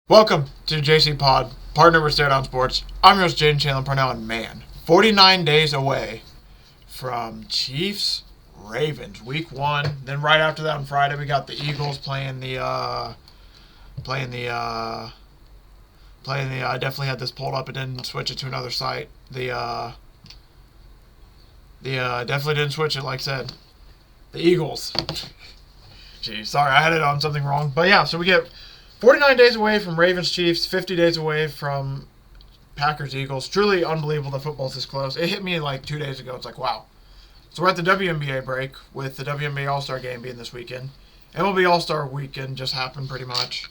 Welcome to JCPod, partner with Stare Down Sports. I'm your host, Jaden Chandler Parnell, and man, 49 days away from Chiefs Ravens Week 1. Then right after that on Friday, we got the Eagles playing the. I definitely had this pulled up and didn't switch it to another site. Definitely didn't switch it. Like I said, the Eagles. Geez, sorry, I had it on something wrong. But yeah, so we get 49 days away from Ravens Chiefs, 50 days away from Packers Eagles. Truly unbelievable that football's this close. It hit me like 2 days ago. It's like, wow. So we're at the WNBA break with the WNBA All-Star game being this weekend. MLB All-Star weekend just happened pretty much.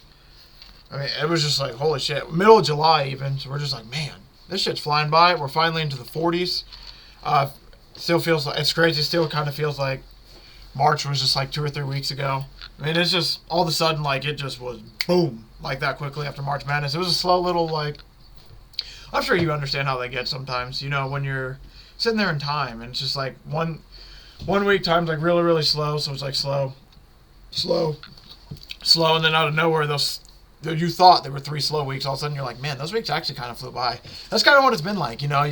I mean, it was just like, holy shit. Middle of July even. So we're just like, man, this shit's flying by. We're finally into the 40s. Still feels like, it's crazy. Still kind of feels like March was just like 2 or 3 weeks ago. I mean, it's just all of a sudden, like, it just was boom, like that quickly after March Madness. It was a slow little, like, I'm sure you understand how they get sometimes, you know, when you're sitting there in time, and it's just like one week time's like really, really slow, so it's like slow, and then out of nowhere, you thought there were 3 slow weeks, all of a sudden you're like, man, those weeks actually kind of flew by. That's kind of what it's been like, you know,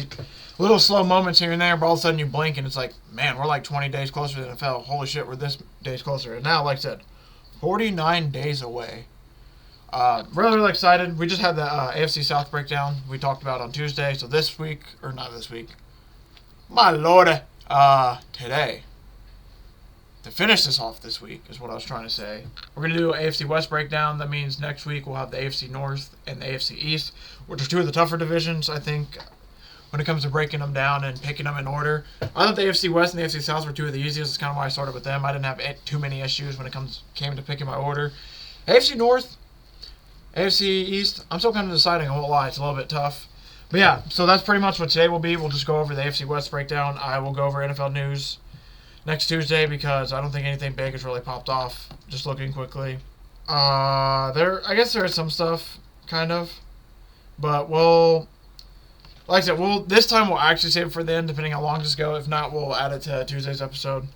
little slow moments here and there, but all of a sudden you blink and it's like, man, we're like 20 days closer to the NFL. Holy shit, we're this days closer. And now, like I said, 49 days away. Really, really excited. We just had the AFC South breakdown we talked about on Tuesday. So this week, or not this week, my lord, today, to finish this off this week is what I was trying to say. We're going to do an AFC West breakdown. That means next week we'll have the AFC North and the AFC East, which are 2 of the tougher divisions, I think, when it comes to breaking them down and picking them in order. I thought the AFC West and the AFC South were 2 of the easiest. That's kind of why I started with them. I didn't have too many issues when it came to picking my order. AFC North, AFC East, I'm still kind of deciding, I won't lie. It's a little bit tough. But yeah, so that's pretty much what today will be. We'll just go over the AFC West breakdown. I will go over NFL news next Tuesday because I don't think anything big has really popped off. Just looking quickly. I guess there is some stuff, kind of. But like I said, this time we'll actually save it for the end, depending how long this goes. If not, we'll add it to Tuesday's episode.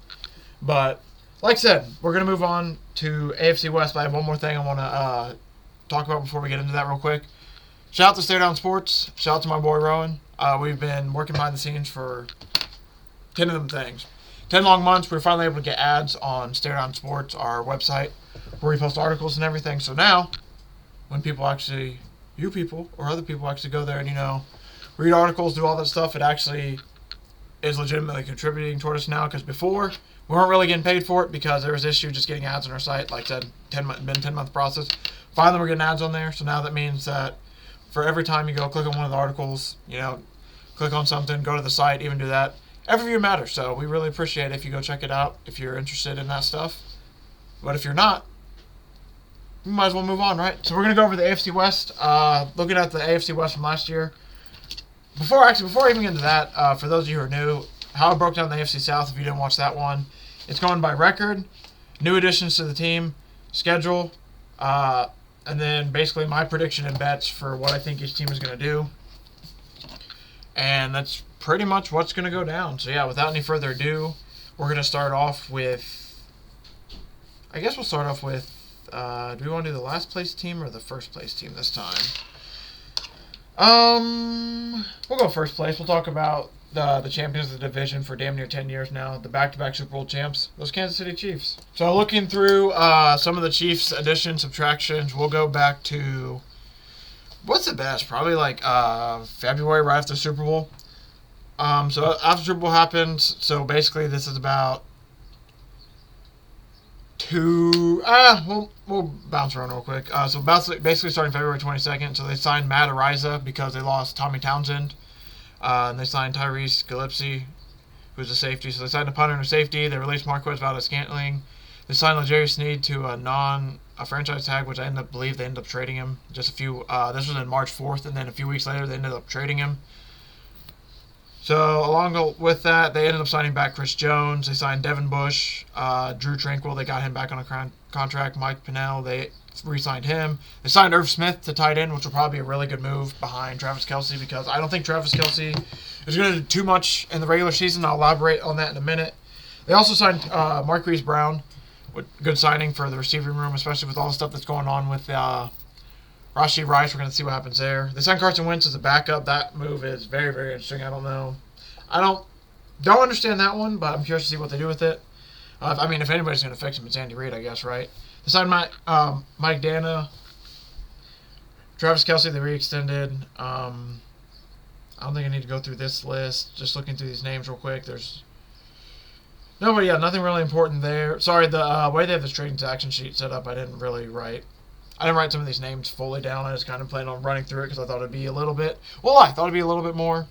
But, like I said, we're going to move on to AFC West, but I have one more thing I want to talk about before we get into that real quick. Shout out to Stare Down Sports. Shout out to my boy Rowan. We've been working behind the scenes for 10 of them things. 10 long months. We're finally able to get ads on Stare Down Sports, our website, where we post articles and everything. So now, when you people or other people actually go there and, you know, read articles, do all that stuff, it actually is legitimately contributing toward us now, because before, we weren't really getting paid for it because there was issue just getting ads on our site. Like I said, 10-month process. Finally, we're getting ads on there, so now that means that for every time you go click on one of the articles, you know, click on something, go to the site, even do that, every view matters, so we really appreciate it if you go check it out if you're interested in that stuff. But if you're not, we might as well move on, right? So we're going to go over the AFC West, looking at the AFC West from last year. Before I even get into that, for those of you who are new, how I broke down the AFC South, if you didn't watch that one, it's going by record, new additions to the team, schedule, and then basically my prediction and bets for what I think each team is going to do. And that's pretty much what's going to go down. So yeah, without any further ado, we're going to start off with, do we want to do the last place team or the first place team this time? We'll go first place. We'll talk about the champions of the division for damn near 10 years now, the back-to-back Super Bowl champs, those Kansas City Chiefs. So looking through some of the Chiefs' additions, subtractions, we'll go back to, what's the best? Probably like February, right after the Super Bowl. So after Super Bowl happened, so basically this is about we'll bounce around real quick. So basically starting February 22nd, so they signed Matt Ariza because they lost Tommy Townsend. And they signed Tyrese Gillespie, who's a safety. So they signed a punter and a safety. They released Marquez Valdes-Scantling. They signed L'Jarius Sneed to a franchise tag, which I believe they ended up trading him. Just a few. This was in March 4th, and then a few weeks later they ended up trading him. So along with that, they ended up signing back Chris Jones. They signed Devin Bush, Drew Tranquil. They got him back on a contract. Mike Pinnell, they re-signed him. They signed Irv Smith to tight end, which will probably be a really good move behind Travis Kelce, because I don't think Travis Kelce is going to do too much in the regular season. I'll elaborate on that in a minute. They also signed Marquise Brown, good signing for the receiving room, especially with all the stuff that's going on with Rashee Rice, we're going to see what happens there. They signed Carson Wentz as a backup. That move is very, very interesting. I don't know. I don't understand that one, but I'm curious to see what they do with it. I mean, if anybody's going to fix him, it's Andy Reid, I guess, right? They signed Mike Dana. Travis Kelce, they re-extended. I don't think I need to go through this list. Just looking through these names real quick. There's nobody. Yeah, nothing really important there. Sorry, the way they have this trading transaction sheet set up, I didn't really write. I didn't write some of these names fully down. I just kind of planned on running through it because I thought it'd be a little bit. Well, I thought it'd be a little bit more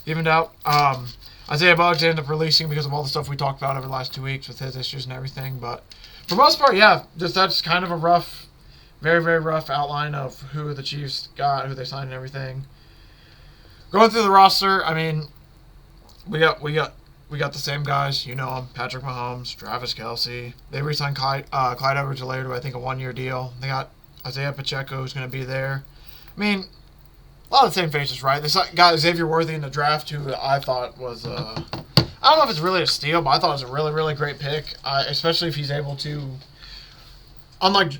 evened out. Isaiah Buggs ended up releasing because of all the stuff we talked about over the last 2 weeks with his issues and everything. But for the most part, yeah, that's kind of a rough, very, very rough outline of who the Chiefs got, who they signed, and everything. Going through the roster, I mean, we got the same guys. You know them: Patrick Mahomes, Travis Kelce. They re-signed Clyde Edwards-Helaire to, I think, a 1-year deal. They got Isaiah Pacheco, who's going to be there. I mean, a lot of the same faces, right? They got Xavier Worthy in the draft, who I thought was, I don't know if it's really a steal, but I thought it was a really, really great pick, especially if he's able to, unlike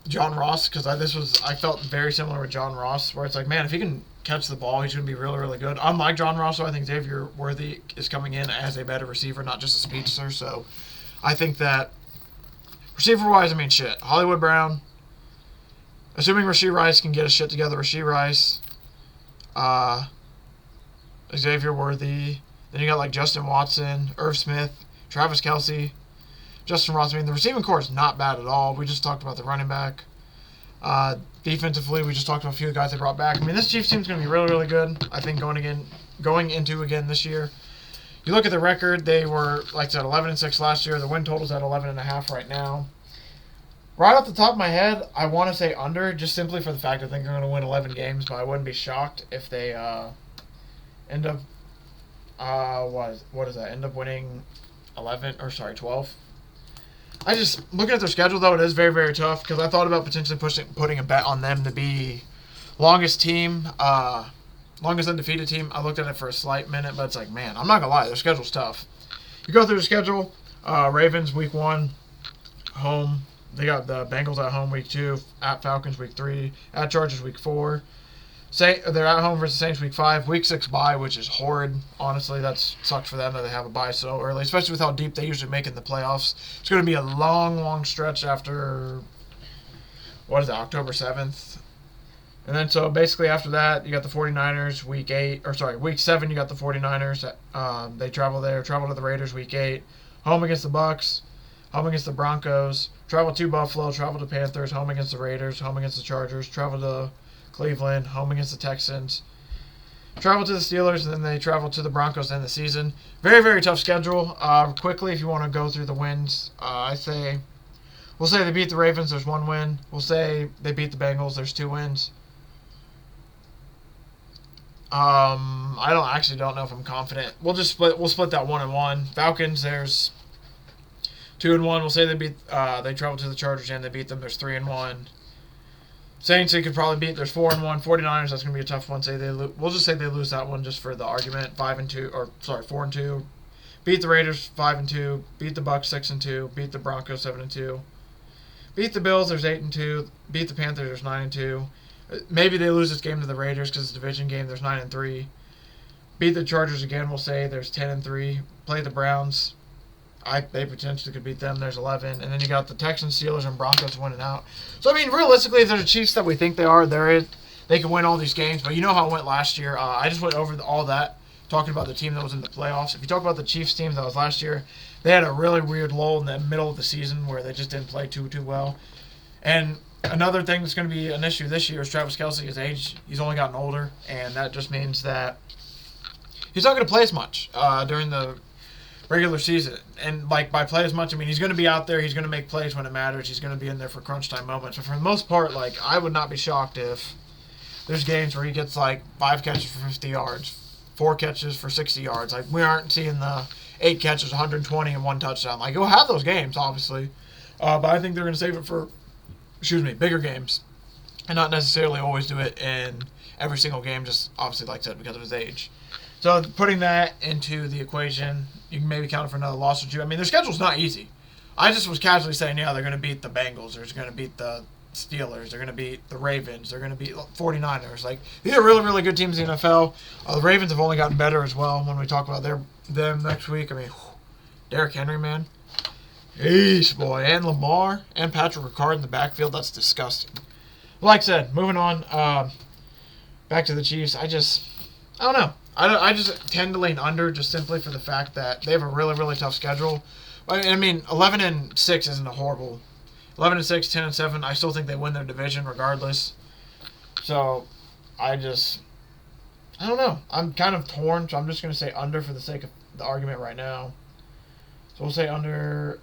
John Ross, because I felt very similar with John Ross, where it's like, man, if he can catch the ball, he's going to be really, really good. Unlike John Ross, so I think Xavier Worthy is coming in as a better receiver, not just a speedster. So I think that receiver-wise, I mean, shit. Hollywood Brown, assuming Rashee Rice can get his shit together, Rashee Rice, Xavier Worthy, then you got like Justin Watson, Irv Smith, Travis Kelce, Justin Ross. I mean, the receiving core is not bad at all. We just talked about the running back. Defensively, we just talked about a few of the guys they brought back. I mean, this Chiefs team is going to be really, really good, I think, going into this year. You look at the record, they were, like I said, 11-6 last year. The win total's at 11.5 right now. Right off the top of my head, I want to say under, just simply for the fact I think they're going to win 11 games, but I wouldn't be shocked if they end up, end up winning 12. I just, looking at their schedule, though, it is very, very tough, because I thought about potentially putting a bet on them to be longest undefeated team. I looked at it for a slight minute, but it's like, man, I'm not going to lie, their schedule's tough. You go through the schedule, Ravens week 1, home. They got the Bengals at home week 2, at Falcons week 3, at Chargers week 4. They're at home versus Saints week 5, week 6 bye, which is horrid. Honestly, that sucks for them that they have a bye so early, especially with how deep they usually make in the playoffs. It's going to be a long, long stretch after, October 7th. And then so basically after that, you got the 49ers week 7, you got the 49ers. They travel to the Raiders week 8, home against the Bucks, home against the Broncos, travel to Buffalo, travel to Panthers, home against the Raiders, home against the Chargers, travel to Cleveland, home against the Texans, travel to the Steelers, and then they travel to the Broncos to end the season. Very, very tough schedule. Quickly, if you want to go through the wins, we'll say they beat the Ravens, there's 1 win. We'll say they beat the Bengals, there's 2 wins. I don't know if I'm confident. We'll split that 1-1. Falcons, there's 2-1. We'll say they travel to the Chargers and they beat them. There's 3-1. Saints they could probably beat. There's 4-1. 49ers, that's gonna be a tough one. We'll just say they lose that one just for the argument. 4-2. Beat the Raiders 5-2. Beat the Bucks 6-2. Beat the Broncos 7-2. Beat the Bills. There's 8-2. Beat the Panthers. There's 9-2. Maybe they lose this game to the Raiders because it's a division game. There's 9-3. Beat the Chargers again. We'll say there's 10-3. Play the Browns. They potentially could beat them. There's 11. And then you got the Texans, Steelers, and Broncos winning out. So, I mean, realistically, if they're the Chiefs that we think they are, they can win all these games. But you know how it went last year. I just went over all that, talking about the team that was in the playoffs. If you talk about the Chiefs team that was last year, they had a really weird lull in the middle of the season where they just didn't play too well. And another thing that's going to be an issue this year is Travis Kelce. His age, he's only gotten older. And that just means that he's not going to play as much during the regular season. And by play as much, I mean he's going to be out there, he's going to make plays when it matters, he's going to be in there for crunch time moments. But for the most part, I would not be shocked if there's games where he gets 5 catches for 50 yards, 4 catches for 60 yards. We aren't seeing the 8 catches, 120 and 1 touchdown. He'll have those games, obviously. But I think they're going to save it for, bigger games. And not necessarily always do it in every single game, just obviously, like I said, because of his age. So putting that into the equation, you can maybe count for another loss or 2. I mean, their schedule's not easy. I just was casually saying, yeah, they're going to beat the Bengals, or they're going to beat the Steelers. They're going to beat the Ravens. They're going to beat 49ers. Like, these are really, really good teams in the NFL. The Ravens have only gotten better as well when we talk about them next week. I mean, Derrick Henry, man. Yeesh, boy. And Lamar and Patrick Ricard in the backfield. That's disgusting. Like I said, moving on. Back to the Chiefs. I don't know. I just tend to lean under just simply for the fact that they have a really, really tough schedule. I mean, 11-6 isn't a horrible. 11-6, 10-7. I still think they win their division regardless. So, I don't know. I'm kind of torn, so I'm just going to say under for the sake of the argument right now. So we'll say under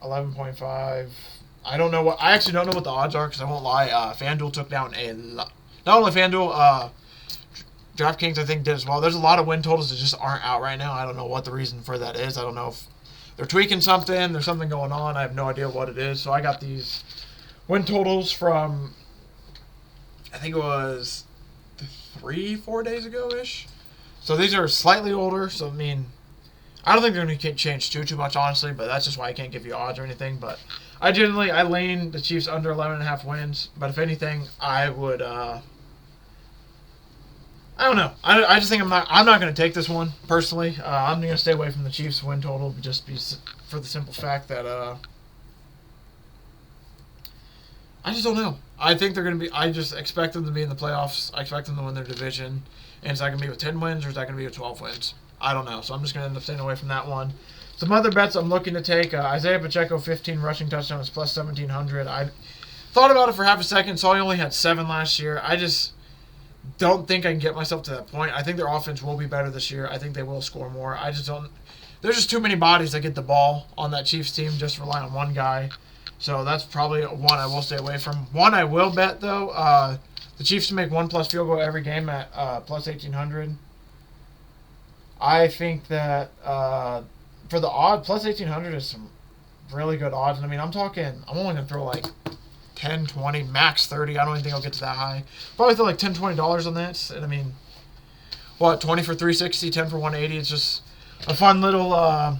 11.5. I actually don't know what the odds are because I won't lie. FanDuel took down a lot. Not only FanDuel, DraftKings I think did as well. There's a lot of win totals that just aren't out right now. I don't know what the reason for that is. I don't know if they're tweaking something. There's something going on. I have no idea what it is. So I got these win totals from, I think it was 3-4 days ago-ish. So these are slightly older. So, I mean, I don't think they're going to change too much, honestly. But that's just why I can't give you odds or anything. But I lean the Chiefs under 11.5 wins. But if anything, I would, I don't know. I just think I'm not going to take this one, personally. I'm going to stay away from the Chiefs win total just for the simple fact that I just don't know. I think they're going to be – I just expect them to be in the playoffs. I expect them to win their division. And is that going to be with 10 wins or is that going to be with 12 wins? I don't know. So I'm just going to end up staying away from that one. Some other bets I'm looking to take. Isaiah Pacheco, 15 rushing touchdowns, plus 1,700. I thought about it for half a second. Saw he only had 7 last year. I just don't think I can get myself to that point. I think their offense will be better this year. I think they will score more. I just don't. There's just too many bodies that get the ball on that Chiefs team. Just rely on one guy. So that's probably one I will stay away from. One I will bet though. The Chiefs to make 1+ field goal every game at plus 1,800. I think that for the odd, plus 1,800 is some really good odds. And I mean, I'm only going to throw like 10, 20, max 30. I don't even think I'll get to that high. Probably throw like $10, $20 on that. And I mean, 20 for 360, 10 for 180. It's just a fun little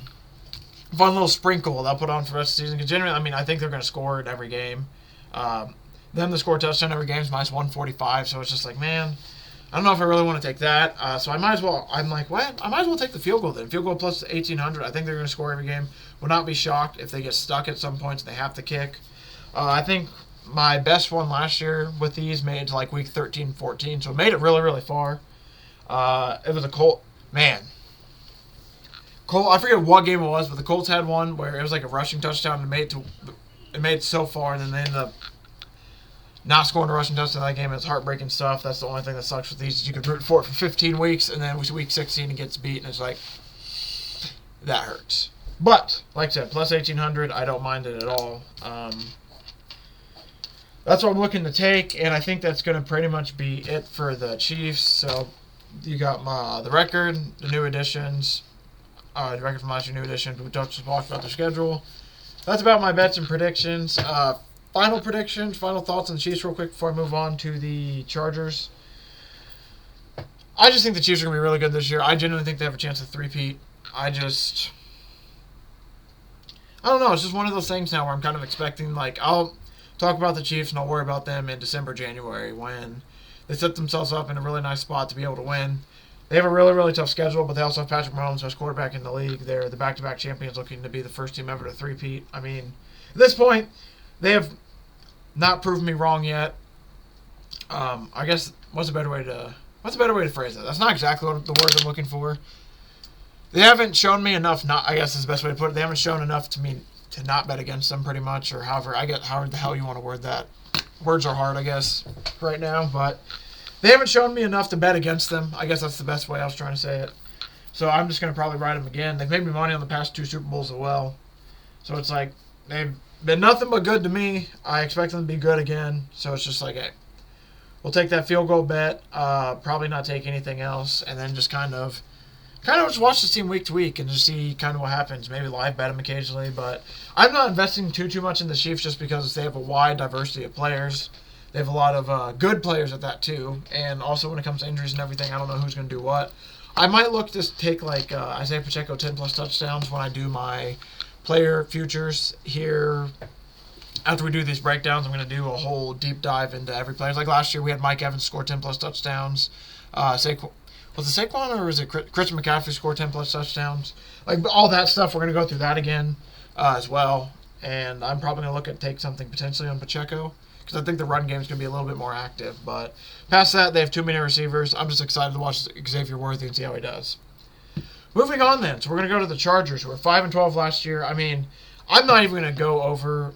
sprinkle that I'll put on for the rest of the season. Because generally, I mean, I think they're going to score in every game. Them to score a touchdown every game is minus 145. So it's just like, man, I don't know if I really want to take that. So I might as well. I'm like, what? I might as well take the field goal then. Field goal plus 1,800. I think they're going to score every game. Would not be shocked if they get stuck at some points and they have to kick. I think my best one last year with these made it to like week 13, 14. So it made it really, really far. It was a Colt. Man. I forget what game it was, but the Colts had one where it was like a rushing touchdown and it made it so far, and then they ended up not scoring a rushing touchdown in that game. It's heartbreaking stuff. That's the only thing that sucks with these. Is you could root for it for 15 weeks, and then week 16 it gets beat, and it's like, that hurts. But, like I said, plus 1,800, I don't mind it at all. That's what I'm looking to take, and I think that's going to pretty much be it for the Chiefs. So, you got the record, the new additions, the record from last year, new addition. We just talked about the schedule. That's about my bets and predictions. Final predictions, final thoughts on the Chiefs real quick before I move on to the Chargers. I just think the Chiefs are going to be really good this year. I genuinely think they have a chance to three-peat. I don't know. It's just one of those things now where I'm kind of expecting, like, I'll talk about the Chiefs and I'll worry about them in December, January when they set themselves up in a really nice spot to be able to win. They have a really, really tough schedule, but they also have Patrick Mahomes, best quarterback in the league. They're the back-to-back champions looking to be the first team ever to three-peat. I mean, at this point, they have not proven me wrong yet. I guess what's a better way to phrase that? That's not exactly what the words I'm looking for. They haven't shown me enough. I guess is the best way to put it. They haven't shown enough to me to not bet against them, pretty much, or however the hell you want to word that. Words are hard, I guess, right now, but they haven't shown me enough to bet against them. I guess that's the best way I was trying to say it. So I'm just going to probably ride them again. They've made me money on the past 2 Super Bowls as well. So it's like they've been nothing but good to me. I expect them to be good again. So it's just like, hey, we'll take that field goal bet. Probably not take anything else. And then just kind of just watch this team week to week and just see kind of what happens. Maybe live bet them occasionally. But I'm not investing too much in the Chiefs just because they have a wide diversity of players. They have a lot of good players at that too. And also when it comes to injuries and everything, I don't know who's going to do what. I might look to take like Isaiah Pacheco 10+ touchdowns when I do my player futures here after we do these breakdowns, I'm going to do a whole deep dive into every player. Like last year, we had Mike Evans score 10-plus touchdowns. Was it Saquon or was it Christian McCaffrey score 10-plus touchdowns? Like all that stuff, we're going to go through that again as well. And I'm probably going to take something potentially on Pacheco because I think the run game is going to be a little bit more active. But past that, they have too many receivers. I'm just excited to watch Xavier Worthy and see how he does. Moving on then, so we're going to go to the Chargers, who were 5-12 last year. I mean, I'm not even going to go over.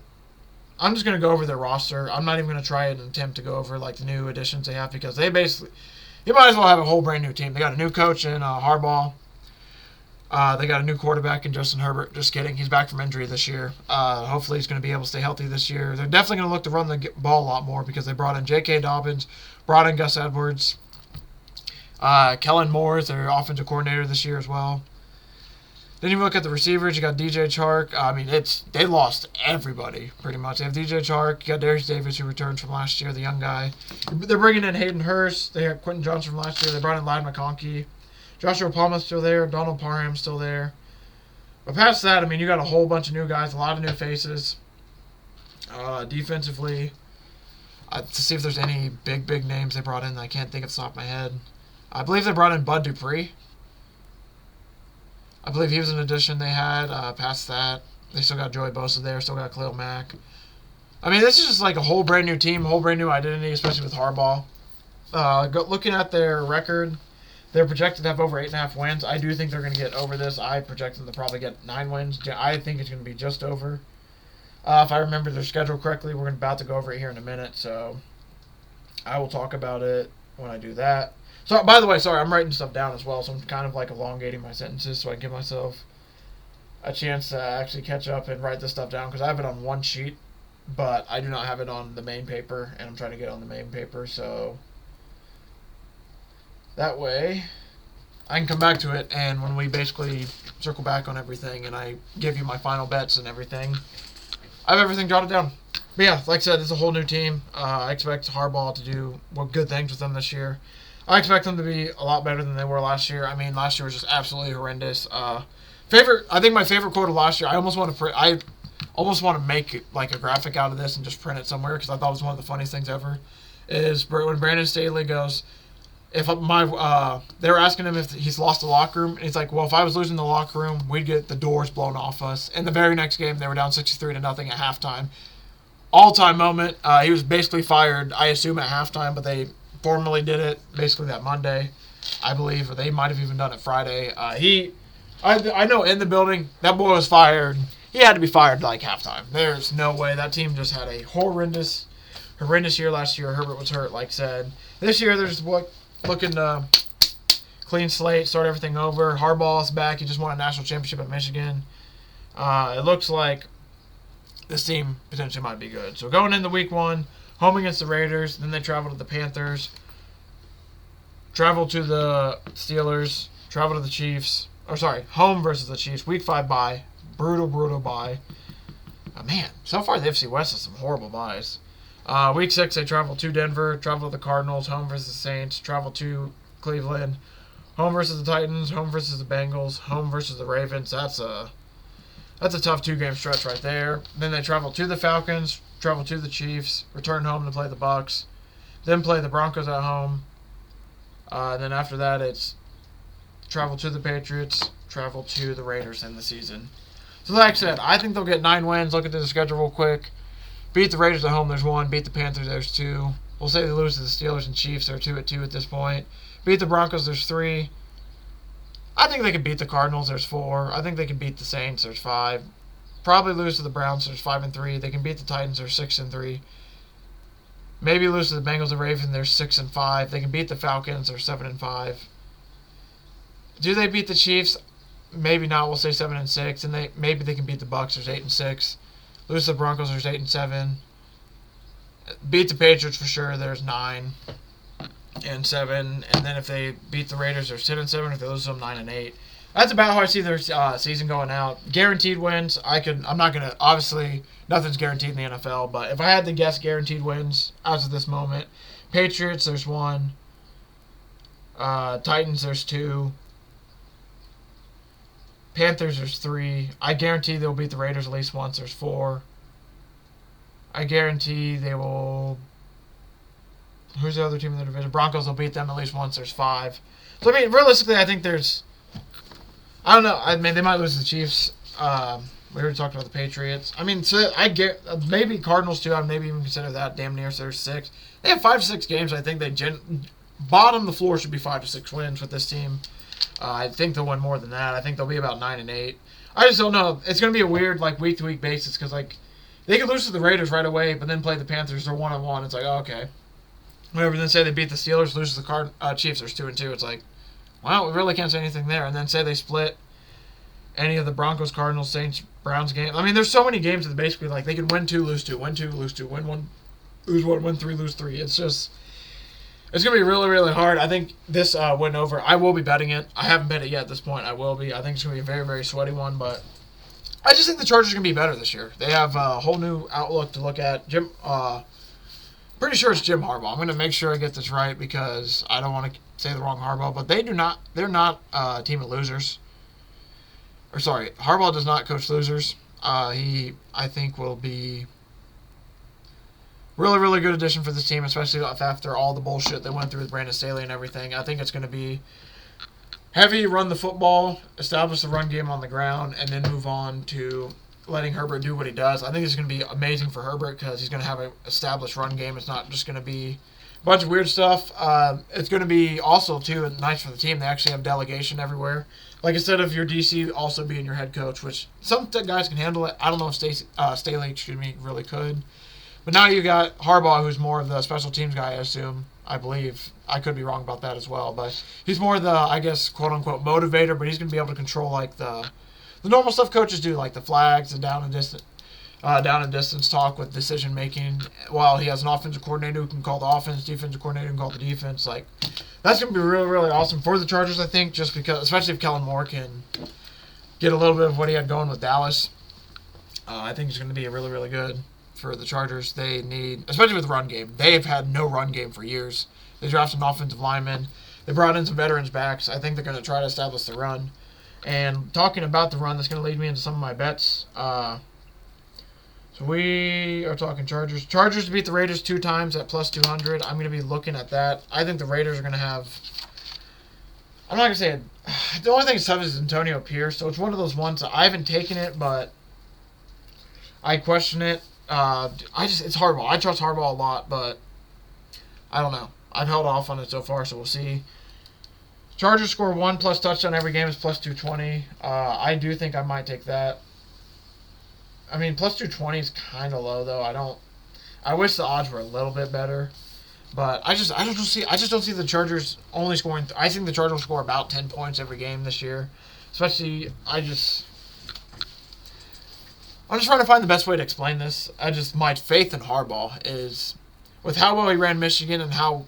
I'm just going to go over their roster. I'm not even going to try and attempt to go over like the new additions they have because they basically, you might as well have a whole brand new team. They got a new coach in Harbaugh. They got a new quarterback in Justin Herbert. Just kidding. He's back from injury this year. Hopefully he's going to be able to stay healthy this year. They're definitely going to look to run the ball a lot more because they brought in J.K. Dobbins, brought in Gus Edwards. Kellen Moore is their offensive coordinator this year as well. Then you look at the receivers. You got DJ Chark. I mean, they lost everybody pretty much. They have DJ Chark. You got Darius Davis, who returns from last year, the young guy. They're bringing in Hayden Hurst. They had Quentin Johnson from last year. They brought in Ladd McConkey. Joshua Palmer's still there. Donald Parham's still there. But past that, I mean, you got a whole bunch of new guys, a lot of new faces. Defensively, to see if there's any big names they brought in that I can't think of off the top of my head. I believe they brought in Bud Dupree. I believe he was an addition they had. Past that, they still got Joey Bosa there, still got Khalil Mack. I mean, this is just like a whole brand new team, a whole brand new identity, especially with Harbaugh. Looking at their record, they're projected to have over 8.5 wins. I do think they're going to get over this. I project them to probably get 9 wins. I think it's going to be just over. If I remember their schedule correctly, we're about to go over it here in a minute, so I will talk about it when I do that. So, by the way, sorry, I'm writing stuff down as well, so I'm kind of like elongating my sentences so I can give myself a chance to actually catch up and write this stuff down because I have it on one sheet, but I do not have it on the main paper, and I'm trying to get it on the main paper, so that way I can come back to it, and when we basically circle back on everything and I give you my final bets and everything, I have everything jotted down. But yeah, like I said, it's a whole new team. I expect Harbaugh to do good things with them this year. I expect them to be a lot better than they were last year. I mean, last year was just absolutely horrendous. I think my favorite quote of last year, I almost want to make like a graphic out of this and just print it somewhere because I thought it was one of the funniest things ever, is when Brandon Staley goes, they were asking him if he's lost the locker room, and he's like, well, if I was losing the locker room, we'd get the doors blown off us. And the very next game, they were down 63-0 at halftime. All-time moment. He was basically fired, I assume, at halftime, but they formally did it basically that Monday, I believe, or they might have even done it Friday. I know in the building, that boy was fired. He had to be fired like halftime. There's no way. That team just had a horrendous year last year. Herbert was hurt, like I said. This year, they're just looking to clean slate, start everything over. Harbaugh's back. He just won a national championship at Michigan. It looks like this team potentially might be good. So going into week 1, home against the Raiders, then they travel to the Panthers, travel to the Steelers, travel to the Chiefs. Home versus the Chiefs. Week 5 bye. Brutal bye. Man, so far the AFC West has some horrible byes. Week 6 they travel to Denver, travel to the Cardinals, home versus the Saints, travel to Cleveland, home versus the Titans, home versus the Bengals, home versus the Ravens. That's a tough 2-game stretch right there. Then they travel to the Falcons, travel to the Chiefs, return home to play the Bucs, then play the Broncos at home. Then after that, it's travel to the Patriots, travel to the Raiders in the season. So like I said, I think they'll get 9 wins. Look at the schedule real quick. Beat the Raiders at home, there's 1. Beat the Panthers, there's 2. We'll say they lose to the Steelers and Chiefs, they're 2-2 at this point. Beat the Broncos, there's 3. I think they could beat the Cardinals, there's 4. I think they can beat the Saints, there's 5. Probably lose to the Browns, there's 5-3. They can beat the Titans, there's 6-3. Maybe lose to the Bengals and Ravens, there's 6-5. They can beat the Falcons, they're 7-5. Do they beat the Chiefs? Maybe not. We'll say 7-6, and maybe they can beat the Bucs. There's 8-6. Lose to the Broncos. There's 8-7. Beat the Patriots for sure. There's 9-7, and then if they beat the Raiders, there's 10-7. If they lose to them, 9-8. That's about how I see their season going out. Guaranteed wins. I'm not gonna. Obviously, nothing's guaranteed in the NFL, but if I had to guess guaranteed wins as of this moment, Patriots there's 1. Titans there's 2. Panthers, there's 3. I guarantee they'll beat the Raiders at least once. There's 4. I guarantee they will. Who's the other team in the division? Broncos will beat them at least once. There's 5. So, I mean, realistically, I think there's... I don't know. I mean, they might lose to the Chiefs. We already talked about the Patriots. I mean, so I get... maybe Cardinals, too. I'd maybe even consider that damn near. So there's 6. They have 5 to 6 games. I think they... bottom the floor should be 5 to 6 wins with this team. I think they'll win more than that. I think they'll be about 9 and 8. I just don't know. It's going to be a weird, like, week-to-week basis because, like, they could lose to the Raiders right away, but then play the Panthers. They're 1-1. It's like, oh, okay. Whatever. Then say they beat the Steelers, lose to the Chiefs. There's 2-2. It's like, well, we really can't say anything there. And then say they split any of the Broncos, Cardinals, Saints, Browns game. I mean, there's so many games that basically like they could win 2, lose 2, win 2, lose 2, win 1, lose 1, win 3, lose 3. It's just, it's gonna be really, really hard. I think this win over. I will be betting it. I haven't bet it yet at this point. I will be. I think it's gonna be a very, very sweaty one, but I just think the Chargers are gonna be better this year. They have a whole new outlook to look at. Pretty sure it's Jim Harbaugh. I'm going to make sure I get this right because I don't want to say the wrong Harbaugh. But they're not a team of losers. Or sorry, Harbaugh does not coach losers. I think, will be really, really good addition for this team, especially after all the bullshit they went through with Brandon Staley and everything. I think it's going to be heavy, run the football, establish the run game on the ground, and then move on to letting Herbert do what he does. I think it's going to be amazing for Herbert because he's going to have an established run game. It's not just going to be a bunch of weird stuff. It's going to be also, too, nice for the team. They actually have delegation everywhere. Like, instead of your DC also being your head coach, which some guys can handle it. I don't know if Staley really could. But now you got Harbaugh, who's more of the special teams guy, I assume. I believe. I could be wrong about that as well. But he's more the, I guess, quote-unquote motivator, but he's going to be able to control, like, the normal stuff coaches do, like the flags and down and distance talk with decision making. While he has an offensive coordinator who can call the offense, defensive coordinator who can call the defense. Like, that's going to be really, really awesome for the Chargers, I think, just because, especially if Kellen Moore can get a little bit of what he had going with Dallas. I think it's going to be really, really good for the Chargers. They need, especially with the run game. They have had no run game for years. They drafted an offensive lineman. They brought in some veterans backs. I think they're going to try to establish the run. And talking about the run, that's going to lead me into some of my bets. So we are talking Chargers. Chargers to beat the Raiders 2 times at plus 200. I'm going to be looking at that. I think the Raiders are going to have... I'm not going to say it. The only thing that's tough is Antonio Pierce. So it's one of those ones that I haven't taken it, but I question it. It's Harbaugh. I trust Harbaugh a lot, but I don't know. I've held off on it so far, so we'll see. Chargers score 1 plus touchdown every game is plus 220. I do think I might take that. I mean, plus 220 is kind of low though. I wish the odds were a little bit better, but I just don't see the Chargers only scoring. I think the Chargers will score about 10 points every game this year. Especially, I'm just trying to find the best way to explain this. My faith in Harbaugh is with how well he ran Michigan and how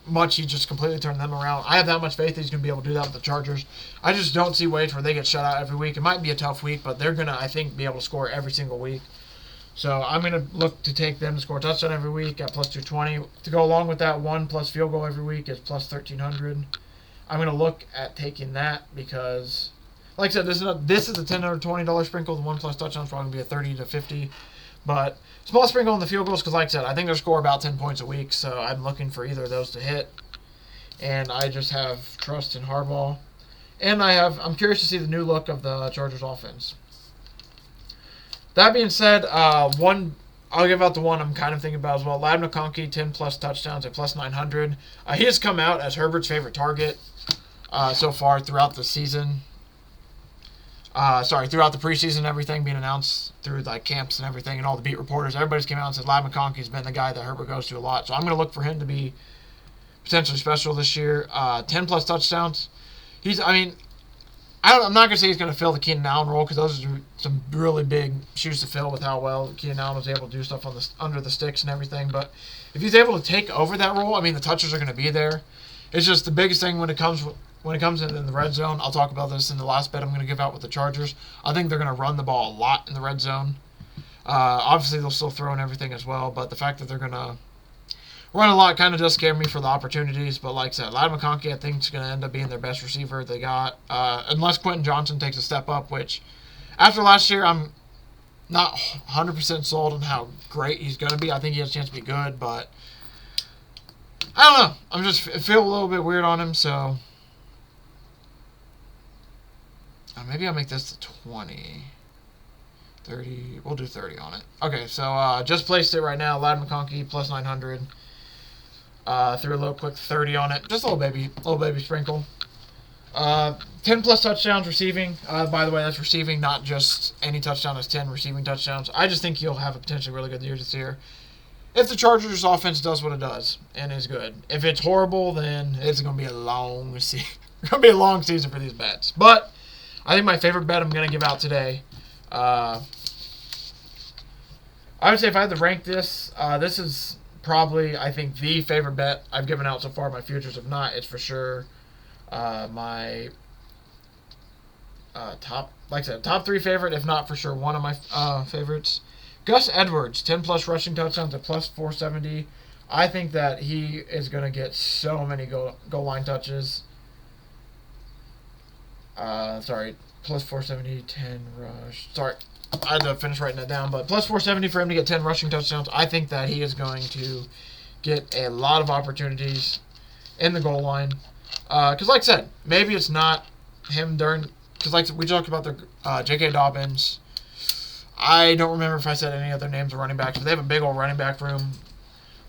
much he just completely turned them around. I have that much faith that he's going to be able to do that with the Chargers. I just don't see ways where they get shut out every week. It might be a tough week, but they're going to, I think, be able to score every single week. So I'm going to look to take them to score a touchdown every week at plus 220. To go along with that, 1 plus field goal every week is plus 1,300. I'm going to look at taking that because, like I said, this is a $10 or $20 sprinkle. The 1 plus touchdown is probably going to be a 30 to 50. But small sprinkle on the field goals because, like I said, I think they'll score about 10 points a week. So I'm looking for either of those to hit. And I just have trust in Harbaugh. And I'm curious to see the new look of the Chargers offense. That being said, I'll give out the one I'm kind of thinking about as well. Ladd McConkey, 10 plus touchdowns at plus 900. He has come out as Herbert's favorite target so far throughout the season. Throughout the preseason and everything being announced through like camps and everything and all the beat reporters, everybody's came out and said Ladd McConkey's been the guy that Herbert goes to a lot. So I'm going to look for him to be potentially special this year. 10 plus touchdowns. I'm not going to say he's going to fill the Keenan Allen role because those are some really big shoes to fill with how well Keenan Allen was able to do stuff on under the sticks and everything. But if he's able to take over that role, I mean, the touches are going to be there. It's just the biggest thing when it comes in the red zone. I'll talk about this in the last bet I'm going to give out with the Chargers. I think they're going to run the ball a lot in the red zone. Obviously, they'll still throw and everything as well, but the fact that they're going to run a lot kind of does scare me for the opportunities. But like I said, Ladd McConkey, I think, is going to end up being their best receiver they got. Unless Quentin Johnson takes a step up, which after last year, Not 100% sold on how great he's going to be. I think he has a chance to be good, but I don't know. I feel a little bit weird on him, so maybe I'll make this to 20. 30. We'll do 30 on it. Okay, so just placed it right now. Lad McConkey plus 900. Threw a little quick 30 on it. Just a little baby sprinkle. 10 plus touchdowns receiving. By the way, that's receiving, not just any touchdown. That's 10 receiving touchdowns. I just think he'll have a potentially really good year this year. If the Chargers' offense does what it does and is good. If it's horrible, then it's going to be a long season. It's going to be a long season for these bets. But I think my favorite bet I'm going to give out today. I would say if I had to rank this, this is probably, I think, the favorite bet I've given out so far. My futures, if not, it's for sure my top, like I said, top 3 favorite, if not for sure one of my favorites. Gus Edwards, 10 plus rushing touchdowns at plus 470. I think that he is going to get so many goal line touches. Plus 470, 10 rush. Sorry, I had to finish writing that down, but plus 470 for him to get 10 rushing touchdowns. I think that he is going to get a lot of opportunities in the goal line. Because, like I said, maybe it's not him during... Because, like we talked about the J.K. Dobbins. I don't remember if I said any other names of running backs, but they have a big old running back room.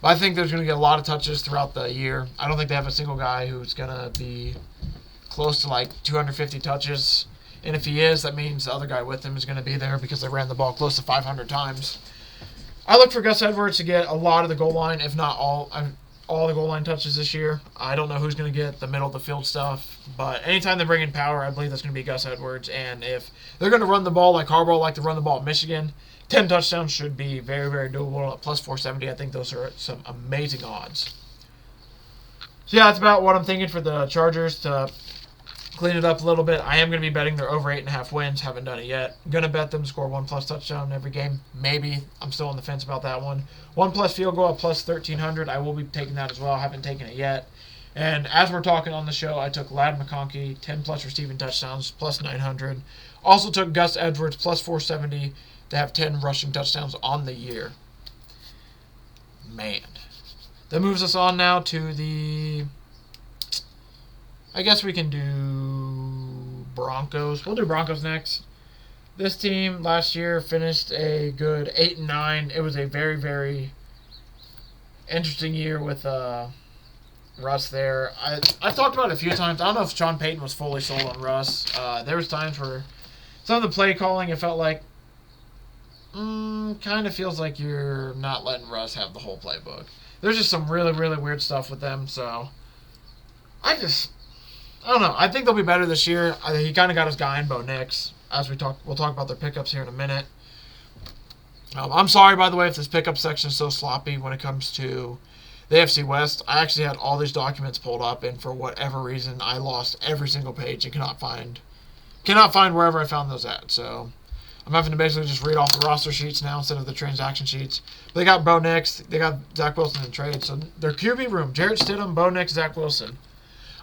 But I think there's going to get a lot of touches throughout the year. I don't think they have a single guy who's going to be close to, like, 250 touches. And if he is, that means the other guy with him is going to be there because they ran the ball close to 500 times. I look for Gus Edwards to get a lot of the goal line, if not all the goal line touches this year. I don't know who's going to get the middle of the field stuff, but anytime they bring in power, I believe that's going to be Gus Edwards. And if they're going to run the ball like Harbaugh liked to run the ball at Michigan, 10 touchdowns should be very, very doable. At plus 470, I think those are some amazing odds. So yeah, that's about what I'm thinking for the Chargers to clean it up a little bit. I am going to be betting they're over 8.5 wins. Haven't done it yet. Going to bet them to score 1 plus touchdown in every game. Maybe. I'm still on the fence about that one. 1 plus field goal at plus 1,300. I will be taking that as well. I haven't taken it yet. And as we're talking on the show, I took Lad McConkey, 10 plus receiving touchdowns, plus 900. Also took Gus Edwards, plus 470, to have 10 rushing touchdowns on the year. Man. That moves us on now to the... I guess we can do Broncos. We'll do Broncos next. This team last year finished a good 8-9. It was a very, very interesting year with Russ there. I've talked about it a few times. I don't know if Sean Payton was fully sold on Russ. There was times where some of the play calling, it felt like kind of feels like you're not letting Russ have the whole playbook. There's just some really, really weird stuff with them. So I don't know. I think they'll be better this year. He kind of got his guy in Bo Nix. We'll talk about their pickups here in a minute. I'm sorry, by the way, if this pickup section is so sloppy when it comes to the AFC West. I actually had all these documents pulled up, and for whatever reason, I lost every single page and cannot find wherever I found those at. So I'm having to basically just read off the roster sheets now instead of the transaction sheets. But they got Bo Nix. They got Zach Wilson in trade. So their QB room, Jarrett Stidham, Bo Nix, Zach Wilson.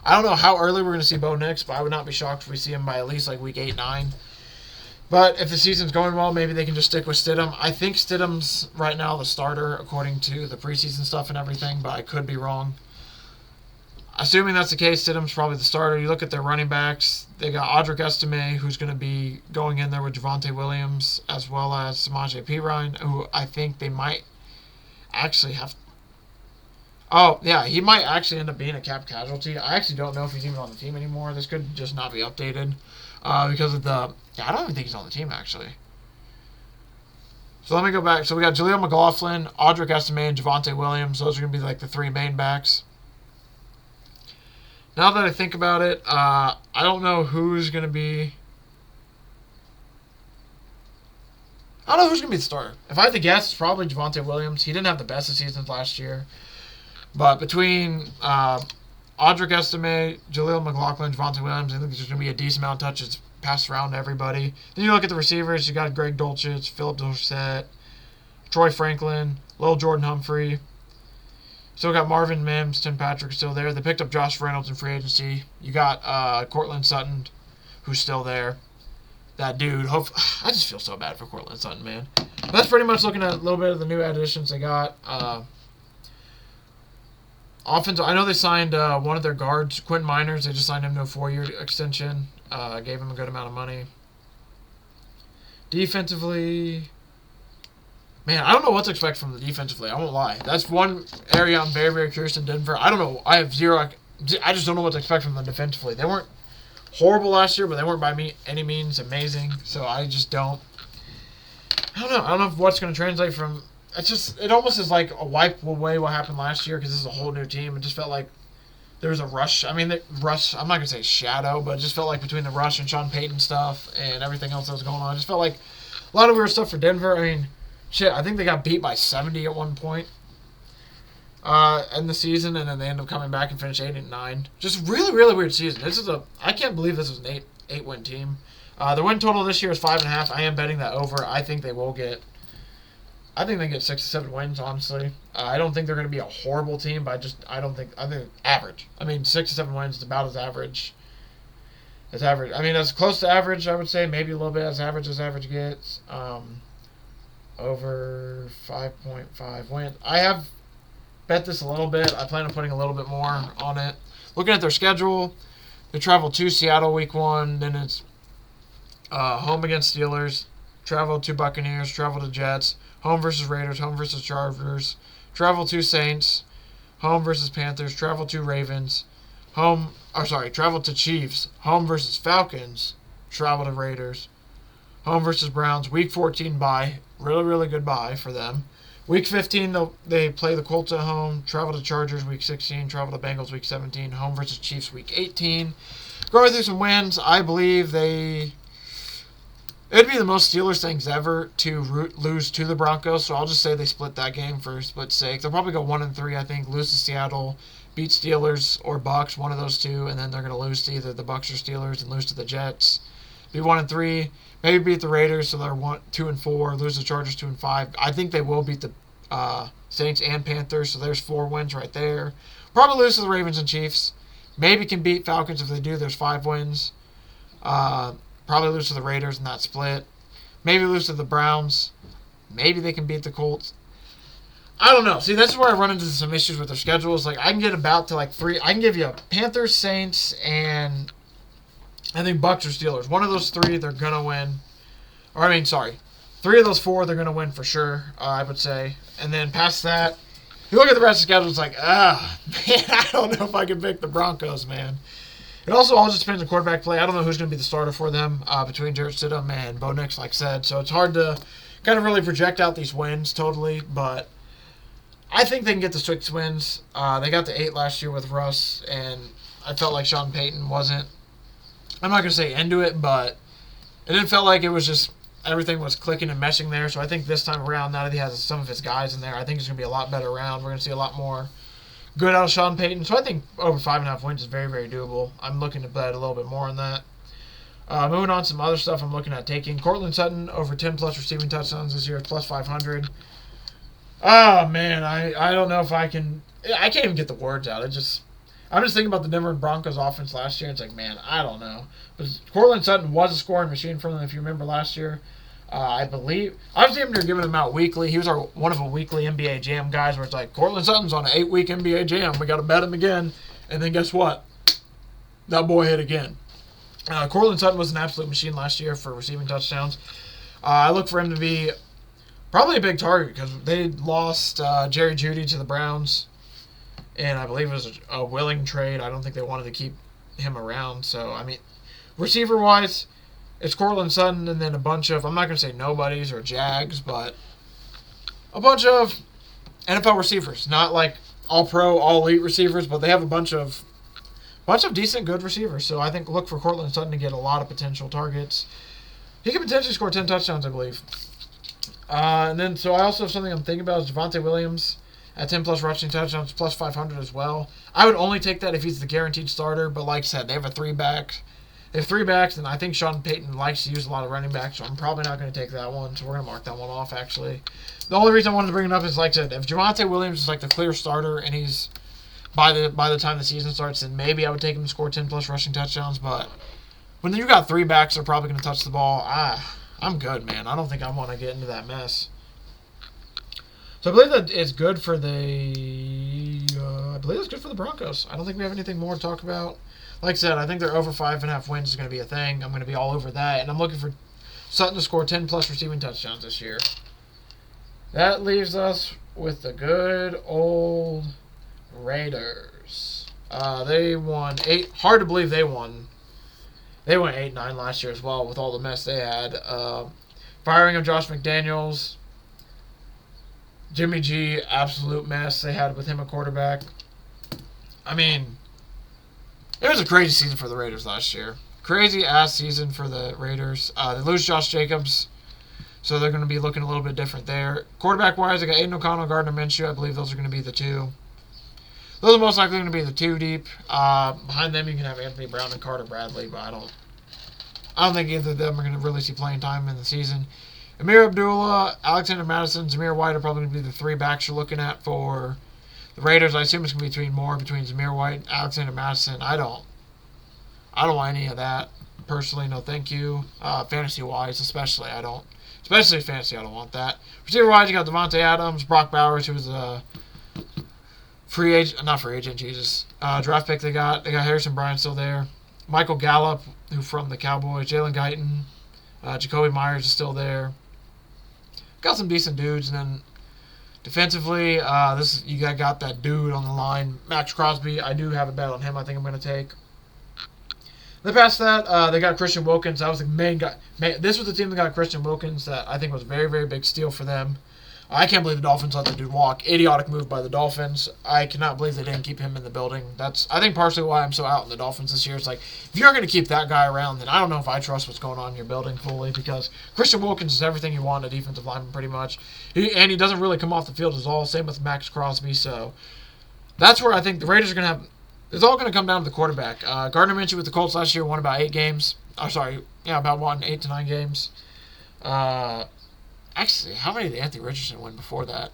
I don't know how early we're going to see Bo Nix, but I would not be shocked if we see him by at least like week 8, 9. But if the season's going well, maybe they can just stick with Stidham. I think Stidham's right now the starter according to the preseason stuff and everything, but I could be wrong. Assuming that's the case, Stidham's probably the starter. You look at their running backs. They got Audric Estime, who's going to be going in there with Javonte Williams, as well as Samaje Perine, who I think they might actually have... Oh, yeah, he might actually end up being a cap casualty. I actually don't know if he's even on the team anymore. This could just not be updated because of the... Yeah, I don't even think he's on the team, actually. So let me go back. So we got Jaleel McLaughlin, Audric Estime, and Javonte Williams. Those are going to be like the 3 main backs. Now that I think about it, I don't know who's going to be... I don't know who's going to be the starter. If I had to guess, it's probably Javonte Williams. He didn't have the best of seasons last year. But between Audric Estime, Jaleel McLaughlin, Javonte Williams, I think there's going to be a decent amount of touches passed around to everybody. Then you look at the receivers. You got Greg Dulcich, Philip Dorsett, Troy Franklin, Lil Jordan Humphrey. Still got Marvin Mims, Tim Patrick still there. They picked up Josh Reynolds in free agency. You got Cortland Sutton, who's still there. that dude. I just feel so bad for Cortland Sutton, man. But that's pretty much looking at a little bit of the new additions they got. Offensive, I know they signed one of their guards, Quentin Miners. They just signed him to a 4-year extension. Gave him a good amount of money. Defensively, man, I don't know what to expect from the defensively. I won't lie. That's one area I'm very, very curious in Denver. I don't know. I just don't know what to expect from them defensively. They weren't horrible last year, but they weren't by any means amazing. So I just don't. I don't know. I don't know what's going to translate from. It almost is like a wipe away what happened last year because this is a whole new team. It just felt like there was a rush. I mean, rush. I'm not gonna say shadow, but it just felt like between the rush and Sean Payton stuff and everything else that was going on, it just felt like a lot of weird stuff for Denver. I mean, shit. I think they got beat by 70 at one point in the season, and then they ended up coming back and finished 8-9. Just really, really weird season. I can't believe this was an 8-win team. The win total this year is 5.5. I am betting that over. I think they get 6 to 7 wins, honestly. I don't think they're going to be a horrible team, but I think average. I mean, 6 to 7 wins is about as average. As average. I mean, as close to average, I would say. Maybe a little bit as average gets. Over 5.5 wins. I have bet this a little bit. I plan on putting a little bit more on it. Looking at their schedule, they travel to Seattle week 1. Then it's home against Steelers. Travel to Buccaneers. Travel to Jets. Home versus Raiders, home versus Chargers, travel to Saints, home versus Panthers, travel to Ravens, travel to Chiefs, home versus Falcons, travel to Raiders, home versus Browns, week 14 bye, really, really good bye for them. Week 15, they play the Colts at home, travel to Chargers, week 16, travel to Bengals, week 17, home versus Chiefs, week 18. Going through some wins, I believe it'd be the most Steelers things ever to lose to the Broncos, so I'll just say they split that game for split's sake. They'll probably go 1-3, I think, lose to Seattle, beat Steelers or Bucks, one of those two, and then they're going to lose to either the Bucks or Steelers and lose to the Jets. Be 1-3, maybe beat the Raiders, so they're 2-4, lose the Chargers 2-5. I think they will beat the Saints and Panthers, so there's 4 wins right there. Probably lose to the Ravens and Chiefs. Maybe can beat Falcons. If they do, there's 5 wins. Probably lose to the Raiders in that split. Maybe lose to the Browns. Maybe they can beat the Colts. I don't know. See, that's where I run into some issues with their schedules. Like, I can get about to like 3. I can give you Panthers, Saints, and I think Bucks or Steelers. One of those 3, they're going to win. 3 of those 4, they're going to win for sure, I would say. And then past that, you look at the rest of the schedule, it's like, man, I don't know if I can pick the Broncos, man. It also all just depends on quarterback play. I don't know who's going to be the starter for them between Jarrett Stidham and Bo Nix, like I said. So it's hard to kind of really project out these wins totally. But I think they can get the 6 wins. They got the 8 last year with Russ, and I felt like Sean Payton wasn't, I'm not going to say into it, but it didn't feel like it was just everything was clicking and meshing there. So I think this time around, now that he has some of his guys in there, I think it's going to be a lot better round. We're going to see a lot more good out of Sean Payton. So I think over 5.5 wins is very, very doable. I'm looking to bet a little bit more on that. Moving on to some other stuff I'm looking at taking. Cortland Sutton over 10-plus receiving touchdowns this year, plus 500. Oh, man, I don't know if I can. I can't even get the words out. I'm just thinking about the Denver Broncos offense last year. It's like, man, I don't know. But Cortland Sutton was a scoring machine for them, if you remember last year. I believe. Obviously, they're giving them out weekly. He was one of a weekly NBA Jam guys where it's like, Cortland Sutton's on an 8-week NBA Jam. We got to bet him again. And then guess what? That boy hit again. Cortland Sutton was an absolute machine last year for receiving touchdowns. I look for him to be probably a big target because they lost Jerry Jeudy to the Browns. And I believe it was a willing trade. I don't think they wanted to keep him around. So, I mean, receiver-wise, it's Cortland Sutton and then a bunch of, I'm not going to say nobodies or Jags, but a bunch of NFL receivers. Not like all-pro, all-elite receivers, but they have a bunch of decent, good receivers. So I think look for Cortland Sutton to get a lot of potential targets. He could potentially score 10 touchdowns, I believe. And then, so I also have something I'm thinking about is Javonte Williams at 10-plus rushing touchdowns, plus 500 as well. I would only take that if he's the guaranteed starter, but like I said, they have 3 backs, and I think Sean Payton likes to use a lot of running backs, so I'm probably not going to take that one, so we're going to mark that one off, actually. The only reason I wanted to bring it up is, like I said, if Javonte Williams is like the clear starter, and he's, by the time the season starts, then maybe I would take him to score 10-plus rushing touchdowns, but when you got 3 backs that are probably going to touch the ball, I'm good, man. I don't think I want to get into that mess. So I believe that it's good for the. I believe it's good for the Broncos. I don't think we have anything more to talk about. Like I said, I think they're over 5.5 wins is going to be a thing. I'm going to be all over that, and I'm looking for Sutton to score 10 plus receiving touchdowns this year. That leaves us with the good old Raiders. They won 8. Hard to believe they won. They went 8-9 last year as well with all the mess they had. Firing of Josh McDaniels. Jimmy G, absolute mess they had with him at quarterback. I mean, it was a crazy season for the Raiders last year. Crazy-ass season for the Raiders. They lose Josh Jacobs, so they're going to be looking a little bit different there. Quarterback-wise, I got Aiden O'Connell, Gardner Minshew. I believe those are going to be the 2. Those are most likely going to be the 2 deep. Behind them, you can have Anthony Brown and Carter Bradley, but I don't think either of them are going to really see playing time in the season. Amir Abdullah, Alexander Madison, Zamir White are probably going to be the 3 backs you're looking at for the Raiders. I assume it's going to be between Zamir White and Alexander Madison. I don't want any of that. Personally, no thank you. Fantasy-wise, especially, I don't. Especially fantasy, I don't want that. Receiver-wise, you got Devontae Adams, Brock Bowers, who was a draft pick they got. They got Harrison Bryant still there. Michael Gallup, who from the Cowboys. Jalen Guyton. Jacoby Myers is still there. Got some decent dudes, and then defensively, you got that dude on the line, Max Crosby. I do have a bet on him. I think I'm going to take. Then past that, they got Christian Wilkins. That was the main guy. This was the team that got Christian Wilkins that I think was a very, very big steal for them. I can't believe the Dolphins let the dude walk. Idiotic move by the Dolphins. I cannot believe they didn't keep him in the building. That's, I think, partially why I'm so out on the Dolphins this year. It's like, if you're going to keep that guy around, then I don't know if I trust what's going on in your building fully, because Christian Wilkins is everything you want a defensive lineman pretty much. And he doesn't really come off the field at all. Same with Max Crosby. So that's where I think the Raiders are going to have. It's all going to come down to the quarterback. Gardner Minshew with the Colts last year won about 8 games. About 8 to 9 games. Actually, how many did Anthony Richardson win before that?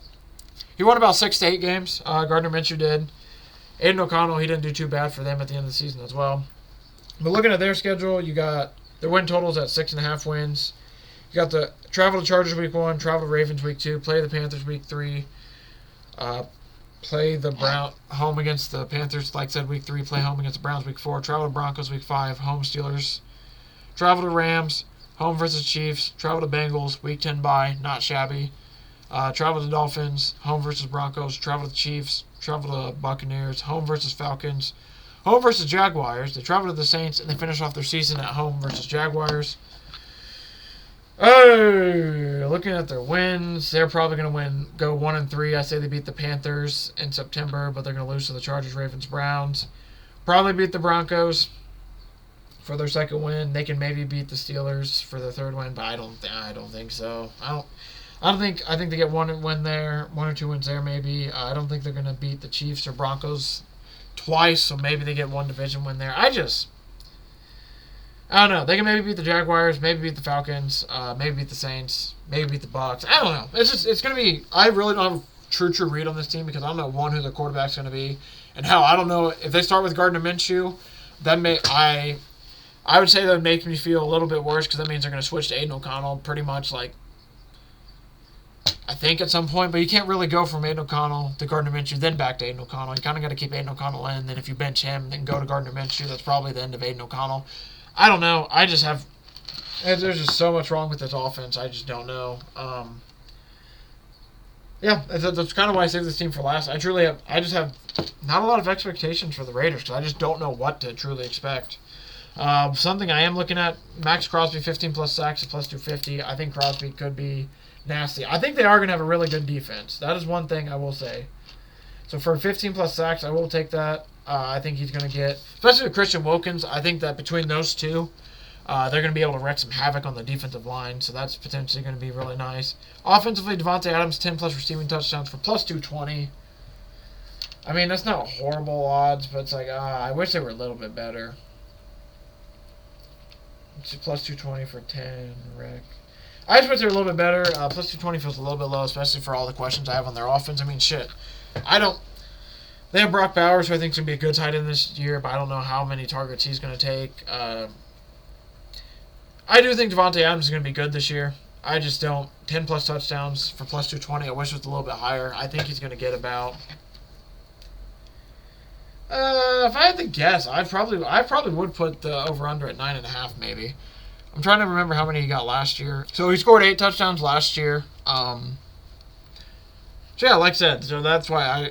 He won about 6 to 8 games. Gardner Minshew did. Aiden O'Connell, he didn't do too bad for them at the end of the season as well. But looking at their schedule, you got their win totals at 6.5 wins. You got the travel to Chargers week 1, travel to Ravens week 2, play the Panthers week 3, play the home against the Panthers, like I said, week 3, play home against the Browns week 4, travel to Broncos week 5, home Steelers, travel to Rams, home versus Chiefs, travel to Bengals, week 10 bye, not shabby. Travel to Dolphins, home versus Broncos, travel to Chiefs, travel to Buccaneers, home versus Falcons, home versus Jaguars. They travel to the Saints, and they finish off their season at home versus Jaguars. Oh, looking at their wins, they're probably going to go 1-3. I say they beat the Panthers in September, but they're going to lose to the Chargers, Ravens, Browns. Probably beat the Broncos for their second win. They can maybe beat the Steelers for their third win, but I don't think so. I think they get 1 win there, 1 or 2 wins there maybe. I don't think they're going to beat the Chiefs or Broncos twice, so maybe they get 1 division win there. I don't know. They can maybe beat the Jaguars, maybe beat the Falcons, maybe beat the Saints, maybe beat the Bucs. I don't know. It's going to be. I really don't have a true read on this team because I don't know who their quarterback's going to be, and hell, I don't know if they start with Gardner Minshew. I would say that makes me feel a little bit worse because that means they're going to switch to Aiden O'Connell pretty much I think at some point, but you can't really go from Aiden O'Connell to Gardner Minshew, then back to Aiden O'Connell. You kind of got to keep Aiden O'Connell in, and then if you bench him, then go to Gardner Minshew. That's probably the end of Aiden O'Connell. I don't know. There's just so much wrong with this offense. I just don't know. That's kind of why I saved this team for last. I just have not a lot of expectations for the Raiders because I just don't know what to truly expect. Something I am looking at, Max Crosby, 15 plus sacks at plus 250. I think Crosby could be nasty. I think they are going to have a really good defense. That is one thing I will say. So for 15 plus sacks, I will take that. I think he's going to get, especially with Christian Wilkins, I think that between those two, they're going to be able to wreak some havoc on the defensive line, so that's potentially going to be really nice. Offensively, Devontae Adams, 10 plus receiving touchdowns for plus 220. I mean, that's not horrible odds, but it's like, I wish they were a little bit better. It's plus 220 for 10, Rick. I just wish they were a little bit better. Plus 220 feels a little bit low, especially for all the questions I have on their offense. I mean, shit. They have Brock Bowers, who I think is going to be a good tight end this year, but I don't know how many targets he's going to take. I do think Devontae Adams is going to be good this year. I just don't. 10 plus touchdowns for plus 220. I wish it was a little bit higher. I think he's going to get about. If I had to guess, I probably would put the over under at 9.5 maybe. I'm trying to remember how many he got last year. So he scored 8 touchdowns last year. So yeah, like I said, so that's why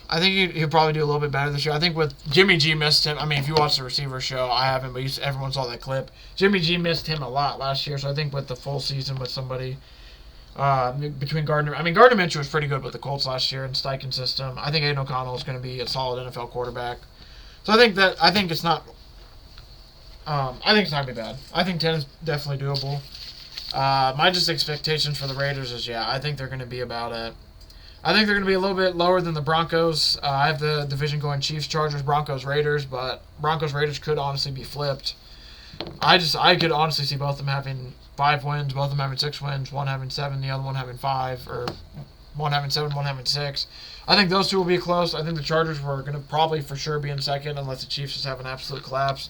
I think he'll probably do a little bit better this year. I think with Jimmy G missed him. I mean, if you watch the receiver show, I haven't, but everyone saw that clip. Jimmy G missed him a lot last year, so I think with the full season with somebody between Gardner, Gardner Minshew was pretty good with the Colts last year in Steichen's system. I think Aiden O'Connell is going to be a solid NFL quarterback. So I think it's not. I think it's not going to be bad. I think 10 is definitely doable. My just expectations for the Raiders is, I think they're going to be about it. I think they're going to be a little bit lower than the Broncos. I have the division going Chiefs, Chargers, Broncos, Raiders, but Broncos, Raiders could honestly be flipped. I could honestly see both of them having 5 wins, both of them having 6 wins, one having 7, the other one having 5, or one having 7, one having 6. I think those two will be close. I think the Chargers were going to probably for sure be in second unless the Chiefs just have an absolute collapse.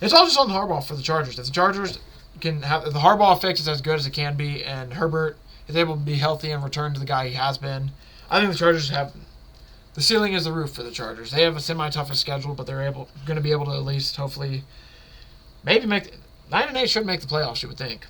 It's all just on Harbaugh for the Chargers. If the Chargers can have, if the Harbaugh fix is as good as it can be, and Herbert is able to be healthy and return to the guy he has been, I think the Chargers have the ceiling is the roof for the Chargers. They have a semi-toughest schedule, but they're going to be able to at least hopefully maybe make 9-8 should make the playoffs. You would think.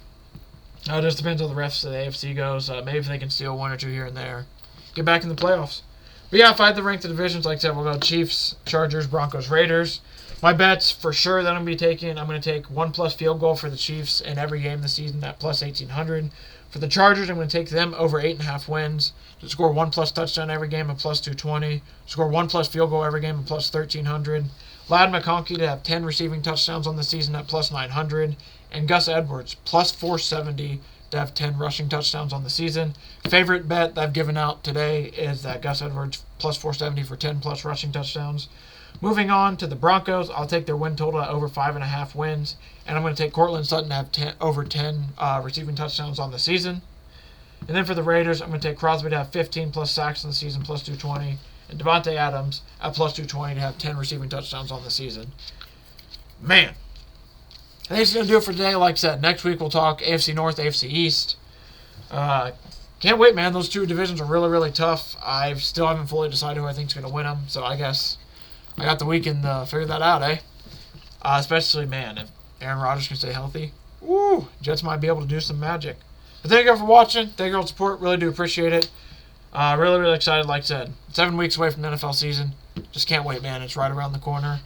It just depends on the rest of the AFC goes. Maybe if they can steal 1 or 2 here and there, get back in the playoffs. But yeah, if I had to rank the divisions, like I said, we'll go Chiefs, Chargers, Broncos, Raiders. My bets for sure that I'm going to be taking, I'm going to take 1+ field goal for the Chiefs in every game this season at plus 1,800. For the Chargers, I'm going to take them over 8.5 wins. To score 1+ touchdown every game at plus 220. Score 1+ field goal every game at plus 1,300. Ladd McConkey to have 10 receiving touchdowns on the season at plus 900. And Gus Edwards plus 470 to have 10 rushing touchdowns on the season. Favorite bet that I've given out today is that Gus Edwards plus 470 for 10+ rushing touchdowns. Moving on to the Broncos, I'll take their win total at over 5.5 wins. And I'm going to take Cortland Sutton to have over 10 receiving touchdowns on the season. And then for the Raiders, I'm going to take Crosby to have 15+ sacks in the season, plus 220. And Devontae Adams at plus 220 to have 10 receiving touchdowns on the season. Man. I think it's going to do it for today. Like I said, next week we'll talk AFC North, AFC East. Can't wait, man. Those 2 divisions are really, really tough. I still haven't fully decided who I think is going to win them. So I guess I got the weekend to figure that out, eh? Especially, man, if Aaron Rodgers can stay healthy, woo, Jets might be able to do some magic. But thank you all for watching. Thank you all for support. Really do appreciate it. Really, really excited, like I said. 7 weeks away from the NFL season. Just can't wait, man. It's right around the corner.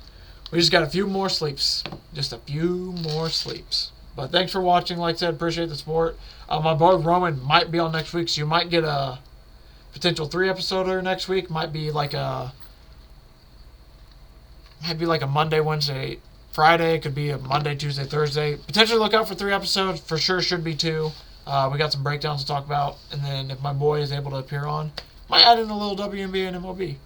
We just got a few more sleeps. Just a few more sleeps. But thanks for watching. Like I said, appreciate the support. My boy Roman might be on next week, so you might get a potential 3-episoder next week. Might be like a Monday, Wednesday, Friday. It could be a Monday, Tuesday, Thursday. Potentially look out for 3 episodes. For sure should be 2. We got some breakdowns to talk about. And then if my boy is able to appear on, might add in a little WNBA and MLB.